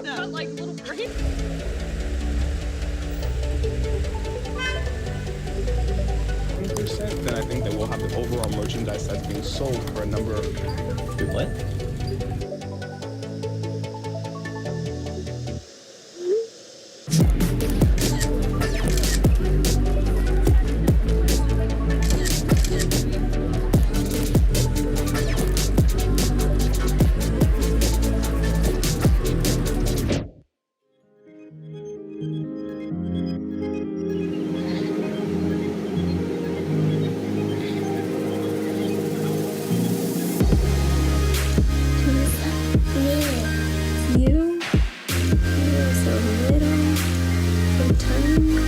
Got like little brains. Then I think that we'll have the overall merchandise that's being sold for a number of... What? You? You're so little, so tiny.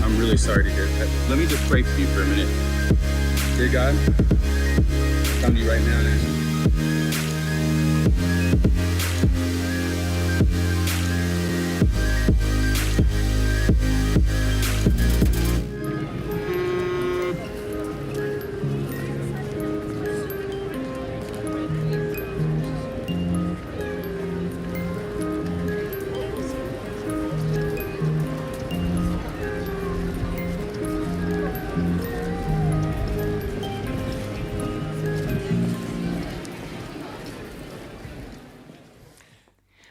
I'm really sorry to hear that. Let me just pray for you for a minute. Dear God, I come to you right now and ask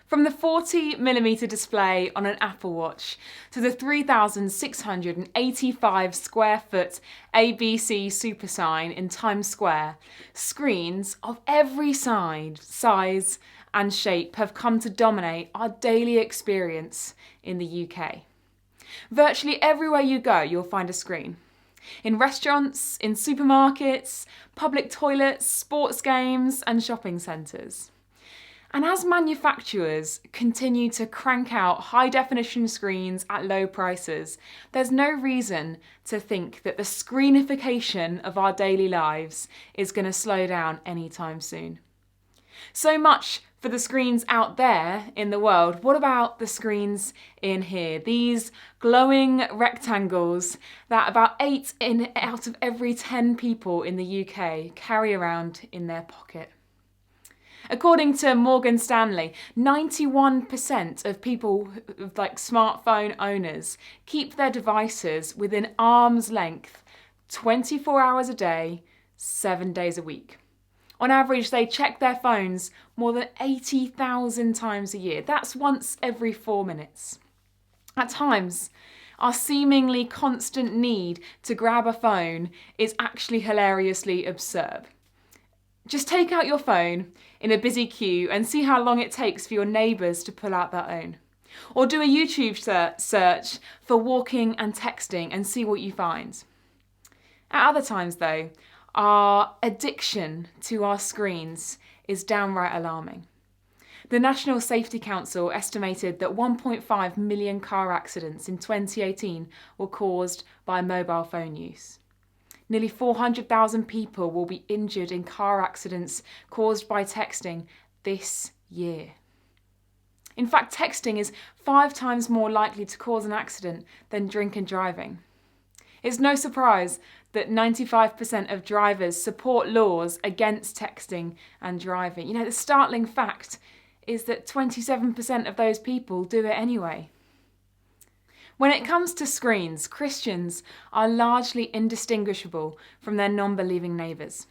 From the 40mm display on an Apple Watch to the 3,685 square foot ABC super sign in Times Square, screens of every size and shape have come to dominate our daily experience in the UK. Virtually everywhere you go, you'll find a screen. In restaurants, in supermarkets, public toilets, sports games and shopping centres. And as manufacturers continue to crank out high-definition screens at low prices, there's no reason to think that the screenification of our daily lives is going to slow down anytime soon. So much for the screens out there in the world. What about the screens in here? These glowing rectangles that about 8 out of every 10 people in the UK carry around in their pocket. According to Morgan Stanley, 91% of people, like smartphone owners, keep their devices within arm's length 24 hours a day, 7 days a week. On average, they check their phones more than 80,000 times a year. That's once every 4 minutes. At times, our seemingly constant need to grab a phone is actually hilariously absurd. Just take out your phone in a busy queue and see how long it takes for your neighbours to pull out their own. Or do a YouTube search for walking and texting and see what you find. At other times though, our addiction to our screens is downright alarming. The National Safety Council estimated that 1.5 million car accidents in 2018 were caused by mobile phone use. Nearly 400,000 people will be injured in car accidents caused by texting this year. In fact, texting is 5 times more likely to cause an accident than drink and driving. It's no surprise that 95% of drivers support laws against texting and driving. You know, the startling fact is that 27% of those people do it anyway. When it comes to screens, Christians are largely indistinguishable from their non-believing neighbours.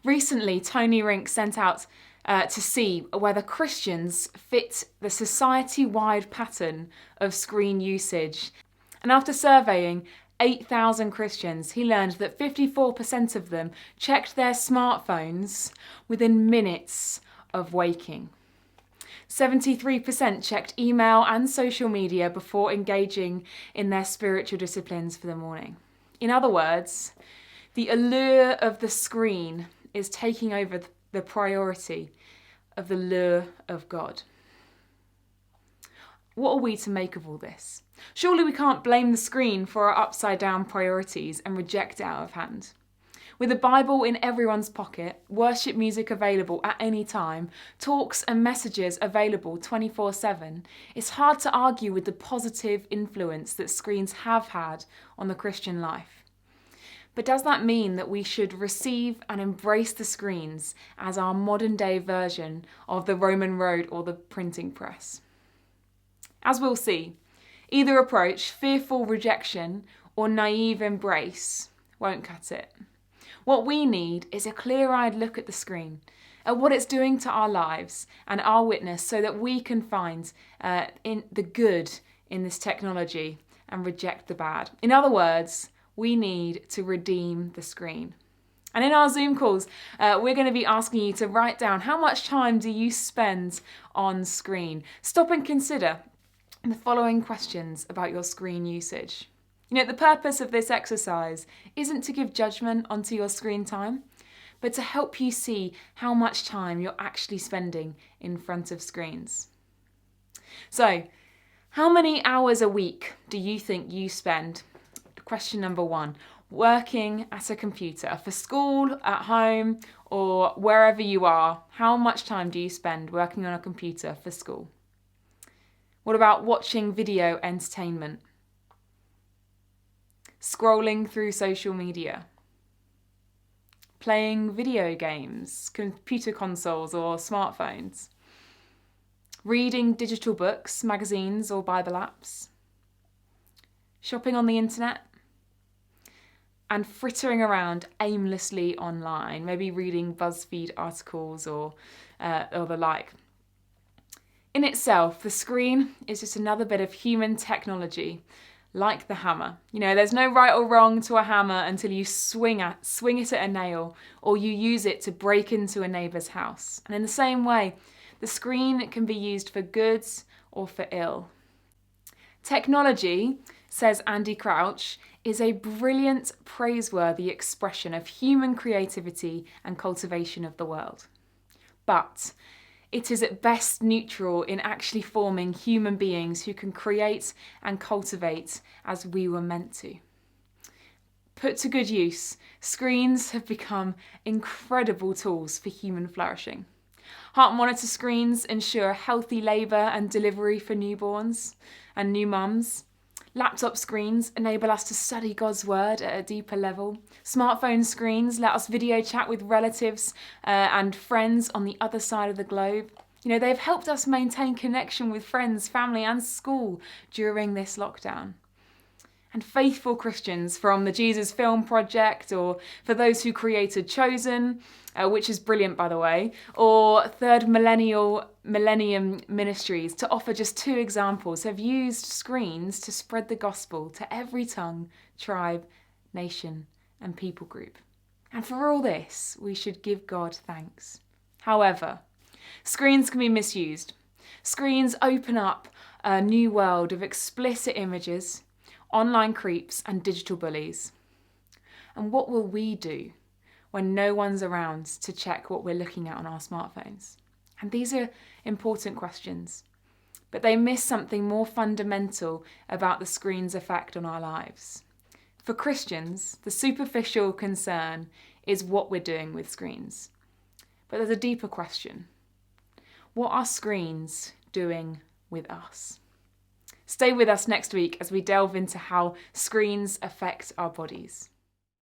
Recently, Tony Rink sent out to see whether Christians fit the society-wide pattern of screen usage. And after surveying 8,000 Christians, he learned that 54% of them checked their smartphones within minutes of waking. 73% checked email and social media before engaging in their spiritual disciplines for the morning. In other words, the allure of the screen is taking over the priority of the lure of God. What are we to make of all this? Surely we can't blame the screen for our upside down priorities and reject it out of hand. With the Bible in everyone's pocket, worship music available at any time, talks and messages available 24/7, it's hard to argue with the positive influence that screens have had on the Christian life. But does that mean that we should receive and embrace the screens as our modern day version of the Roman road or the printing press? As we'll see, either approach, fearful rejection or naive embrace, won't cut it. What we need is a clear-eyed look at the screen, at what it's doing to our lives and our witness, so that we can find in the good in this technology and reject the bad. In other words, we need to redeem the screen. And in our Zoom calls, we're going to be asking you to write down, how much time do you spend on screen? Stop and consider the following questions about your screen usage. The purpose of this exercise isn't to give judgment onto your screen time, but to help you see how much time you're actually spending in front of screens. So, how many hours a week do you think you spend? Question number 1, working at a computer for school, at home, or wherever you are. How much time do you spend working on a computer for school? What about watching video entertainment? Scrolling through social media? Playing video games, computer consoles or smartphones? Reading digital books, magazines or Bible apps? Shopping on the internet? And frittering around aimlessly online, maybe reading BuzzFeed articles or the like. In itself, the screen is just another bit of human technology, like the hammer. There's no right or wrong to a hammer until you swing it at a nail, or you use it to break into a neighbour's house. And in the same way, the screen can be used for good or for ill. Technology, says Andy Crouch, is a brilliant, praiseworthy expression of human creativity and cultivation of the world. But it is at best neutral in actually forming human beings who can create and cultivate as we were meant to. Put to good use, screens have become incredible tools for human flourishing. Heart monitor screens ensure healthy labour and delivery for newborns and new mums. Laptop screens enable us to study God's word at a deeper level. Smartphone screens let us video chat with relatives and friends on the other side of the globe. They've helped us maintain connection with friends, family and school during this lockdown. And faithful Christians from the Jesus Film Project, or for those who created Chosen, which is brilliant by the way, or Third Millennium Ministries, to offer just 2 examples, have used screens to spread the gospel to every tongue, tribe, nation and people group. And for all this, we should give God thanks. However, screens can be misused. Screens open up a new world of explicit images, online creeps and digital bullies. And what will we do when no one's around to check what we're looking at on our smartphones? And these are important questions, but they miss something more fundamental about the screen's effect on our lives. For Christians, the superficial concern is what we're doing with screens. But there's a deeper question. What are screens doing with us? Stay with us next week as we delve into how screens affect our bodies.